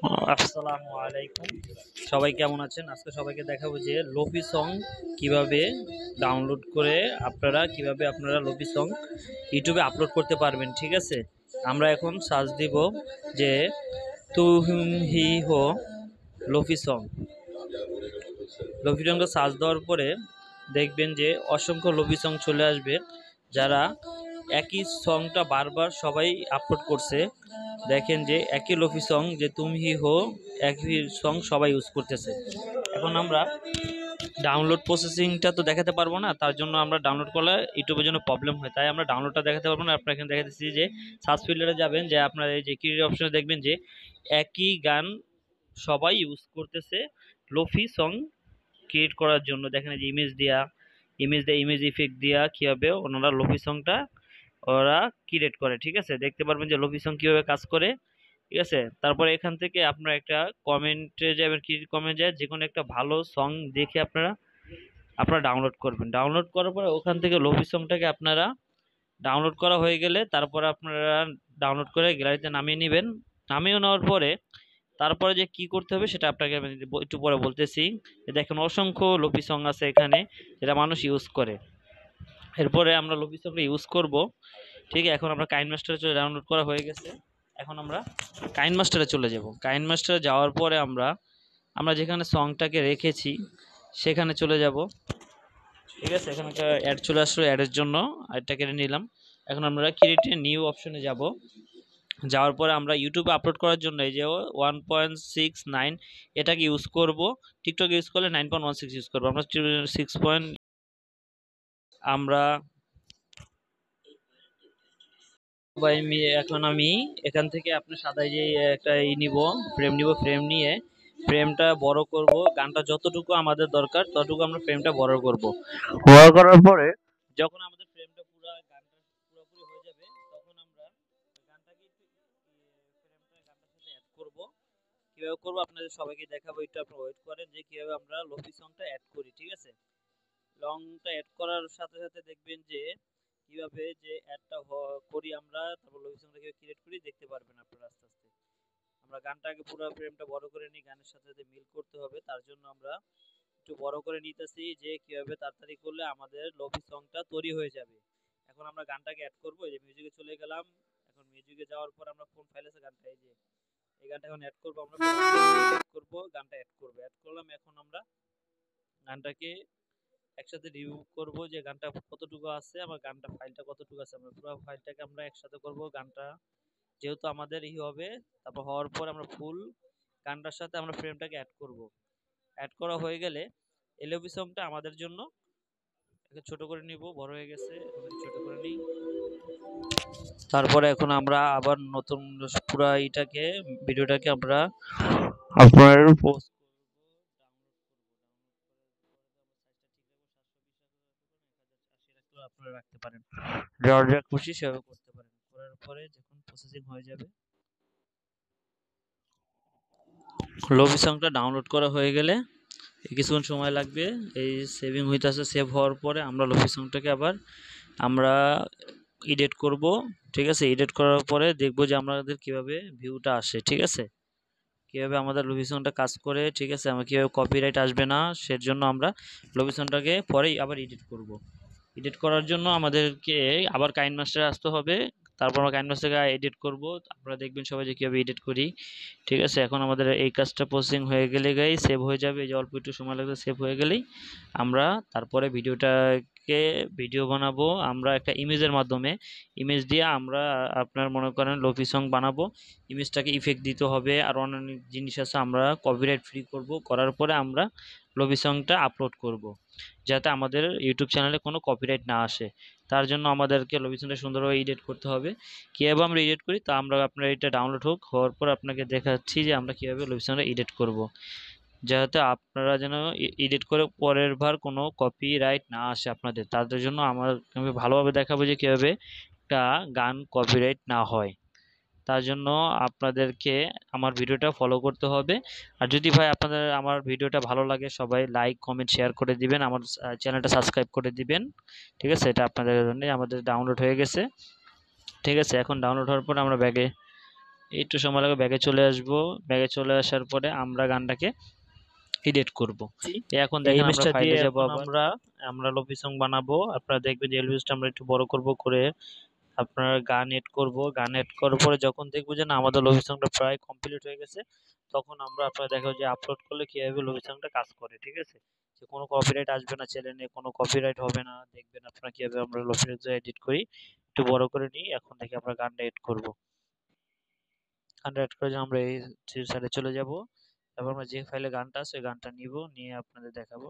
আসসালামু আলাইকুম। সবাই কেমন আছেন? আজকে সবাইকে দেখাবো যে লোফি সং কিভাবে ডাউনলোড করে আপনারা লোফি সং ইউটিউবে আপলোড করতে পারবেন। ঠিক আছে, আমরা এখন সার্চ দিব যে তুম হি হো লোফি সং। লোফি সংটা সার্চ দেওয়ার পরে দেখবেন যে অসংখ্য লোফি সং চলে আসবে, যারা একই সংটা বারবার সবাই আপলোড করছে। দেখেন যে একই লোফি সং যে তুম হি হো, একই সং সবাই ইউজ করতেছে। এখন আমরা ডাউনলোড প্রসেসিংটা তো দেখাতে পারবো না, তার জন্য আমরা ডাউনলোড করলে ইউটিউবের জন্য প্রবলেম হয়, তাই আমরা ডাউনলোডটা দেখাতে পারবো না। আপনার এখানে দেখাতেছি যে সার্চ ফিল্টারে যাবেন, যে আপনার এই যে ক্রিয়েট অপশনে দেখবেন যে একই গান সবাই ইউজ করতেছে লোফি সং ক্রিয়েট করার জন্য। দেখেন যে ইমেজ ইফেক্ট দিয়া কীভাবে ওনারা লোফি সংটা ওরা ক্রিয়েট করে। ঠিক আছে, দেখতে পারবেন যে লোফি সং কীভাবে কাজ করে। ঠিক আছে, তারপরে এখান থেকে আপনারা একটা কমেন্টে যাবেন, কি কমেন্ট যায়, যে কোনো একটা ভালো সং দেখে আপনারা ডাউনলোড করবেন। ডাউনলোড করার পরে ওখান থেকে লোফি সংটাকে আপনারা ডাউনলোড করা হয়ে গেলে তারপরে আপনারা ডাউনলোড করে গ্যালারিতে নামিয়ে নেবেন। নামিয়ে নেওয়ার পরে তারপরে যে কি করতে হবে সেটা আপনাকে আমি একটু পরে বলতেছি। দেখেন অসংখ্য লোফি সং আছে এখানে, যেটা মানুষ ইউজ করে। এরপরে আমরা লোফি সংটা ইউজ করব। ঠিক আছে, এখন আমরা কাইন মাস্টারে চলে ডাউনলোড করা হয়ে গেছে। এখন আমরা কাইন মাস্টারে চলে যাব। কাইন মাস্টারে যাওয়ার পরে আমরা আমরা যেখানে সংটাকে রেখেছি সেখানে চলে যাব। ঠিক আছে, এখানে একটা অ্যাড চলে আসলো, অ্যাডের জন্য অ্যাডটা কেটে নিলাম। এখন আমরা ক্রিয়েট নিউ অপশনে যাব। যাওয়ার পরে আমরা ইউটিউবে আপলোড করার জন্য এই যে 1.69 এটাকে ইউজ করব। টিকটক ইউজ করলে 9.16 ইউজ করবো। আমরা 6 পয়েন্ট আমরা এখন আমি এখান থেকে আপনার সাদাই যে একটা ফ্রেম নিয়ে ফ্রেমটা বড় করব। গানটা যতটুকু আমাদের দরকার ততটুকু আমরা ফ্রেমটা বড় করব। বড় করার পরে যখন আমাদের ফ্রেমটা গানটা পুরোপুরি হয়ে যাবে, তখন আমরা গানটাকে গানটার সাথে অ্যাড করব। কিভাবে করব আপনাদের সবাইকে দেখাবো, একটু আপনারা ওয়েট করেন যে কিভাবে আমরা লোফি সংটা অ্যাড করি। ঠিক আছে, লংটা অ্যাড করার সাথে সাথে দেখবেন যে কিভাবে যে অ্যাডটা করি আমরা, তারপর লোকেশনটা কিভাবে ক্রিয়েট করি দেখতে পারবেন আপনারা আস্তে আস্তে। আমরা গানটাকে পুরো ফ্রেমটা বড় করে নিই, গানের সাথে সাথে মিল করতে হবে, তার জন্য আমরা একটু বড় করে নিতেছি যে কিভাবে তাড়াতাড়ি করলে আমাদের লোফি সংটা তৈরি হয়ে যাবে। এখন আমরা গানটাকে অ্যাড করব। এই যে মিউজিকে চলে গেলাম। এখন মিউজিকে যাওয়ার পর আমরা কোন ফাইল আছে গানটা, এই যে এই গানটা এখন অ্যাড করব। আমরা অ্যাড করব, গানটা অ্যাড করলাম। এখন আমরা গানটাকে একসাথে রিভিউ করব যে গানটা কতটুকু আছে, আমার গানটা ফাইলটা কতটুকু আছে। আমরা পুরো ফাইলটাকে আমরা একসাথে করব। গানটা যেহেতু আমাদের হবে, তারপর হওয়ার পর আমরা ফুল গানটার সাথে আমরা ফ্রেমটাকে অ্যাড করব। অ্যাড করা হয়ে গেলে এলওবি সংটা আমাদের জন্য ছোট করে নিব, বড় হয়ে গেছে, ছোট করে নিই। তারপরে এখন আমরা আবার নতুন পুরো ভিডিওটাকে আমরা আপনার পোস্ট আপনারা রাখতে পারেন, যার যা খুশি সেভাবে করতে পারেন। করার পরে যখন প্রসেসিং হয়ে যাবে, লোফি সংটা ডাউনলোড করা হয়ে গেলে কিছুক্ষণ সময় লাগবে। এই সেভিং হইতেছে, সেভ হওয়ার পরে আমরা লোফি সংটাকে আবার আমরা এডিট করব। ঠিক আছে, এডিট করার পরে দেখব যে আমাদের কিভাবে ভিউটা আসে। ঠিক আছে, কিভাবে আমাদের লোফি সংটা কাজ করে। ঠিক আছে, আমরা কিভাবে কপিরাইট আসবে না, সের জন্য আমরা লোফি সংটাকে পরেই আবার এডিট করব। এডিট করার জন্য আমাদেরকে আবার কাইন মাস্টারে আসতে হবে। তারপর আমরা কাইন মাস্টারে এডিট করব। আপনারা দেখবেন সবাই যে কীভাবে এডিট করি। ঠিক আছে, এখন আমাদের এই কাজটা প্রসেসিং হয়ে গেলে সেভ হয়ে যাবে। এই যে অল্প একটু সময় লাগবে, সেভ হয়ে গেলেই আমরা তারপরে ভিডিও বানাবো। আমরা একটা ইমেজের মাধ্যমে ইমেজ দিয়ে আমরা আপনার মনে করেন লোফি সং বানাবো। ইমেজটাকে ইফেক্ট দিতে হবে, আর অন্যান্য জিনিস আছে, আমরা কপিরাইট ফ্রি করব। করার পরে আমরা লোফি সংটা আপলোড করব, যাতে আমাদের ইউটিউব চ্যানেলে কোনো কপিরাইট না আসে। তার জন্য আমাদেরকে লোফি সংটা সুন্দরভাবে এডিট করতে হবে। কীভাবে আমরা এডিট করি তা আমরা আপনার এটা ডাউনলোড হওয়ার পর আপনাকে দেখাচ্ছি যে আমরা কীভাবে লোফি সংটা এডিট করব, যাতে আপনারা যেন এডিট করে পরের বার কোনো কপিরাইট না আসে আপনাদের। তাদের জন্য আমি ভালোভাবে দেখাবো যে কীভাবে একটা গান কপিরাইট না হয়। তার জন্য আপনাদেরকে আমার ভিডিওটা ফলো করতে হবে। আর যদি ভাই আপনাদের আমার ভিডিওটা ভালো লাগে, সবাই লাইক কমেন্ট শেয়ার করে দিবেন, আমার চ্যানেলটা সাবস্ক্রাইব করে দিবেন। ঠিক আছে, এটা আপনাদের জন্য। আমাদের ডাউনলোড হয়ে গেছে। ঠিক আছে, এখন ডাউনলোড হওয়ার পর আমরা ব্যাগে একটু সময় লাগবে, ব্যাগে চলে আসবো। ব্যাগে চলে আসার পরে আমরা গানটাকে এডিট করব। এখন এই দেখেন আমরা ইমেজটা দিয়ে ফাইলে যাব, এখন আবার আমরা লফি সং বানাবো। আপনারা দেখবেন যে এলভিসটা আমরা একটু বড় করব, করে আপনার গান এড করব। গান এড করার পরে যখন দেখবো যে না আমাদের লভি সংটা প্রায় কমপ্লিট হয়ে গেছে, তখন আমরা আপনারা দেখো যে আপলোড করলে কিভাবে লভি সংটা কাজ করে, ঠিক আছে? যে কোনো কপিরাইট আসবে না চ্যানেলে, কোনো কপিরাইট হবে না। দেখবেন আপনারা কিভাবে আমরা লভি এডিট করি। একটু বড় করে নিই, এখন থেকে আমরা গানটা এড করব। গানটা এড করে যে আমরা এই সাইডে চলে যাব। তারপর আমরা যে ফাইলে গানটা আছে ওই গানটা নিব, নিয়ে আপনাদের দেখাবো।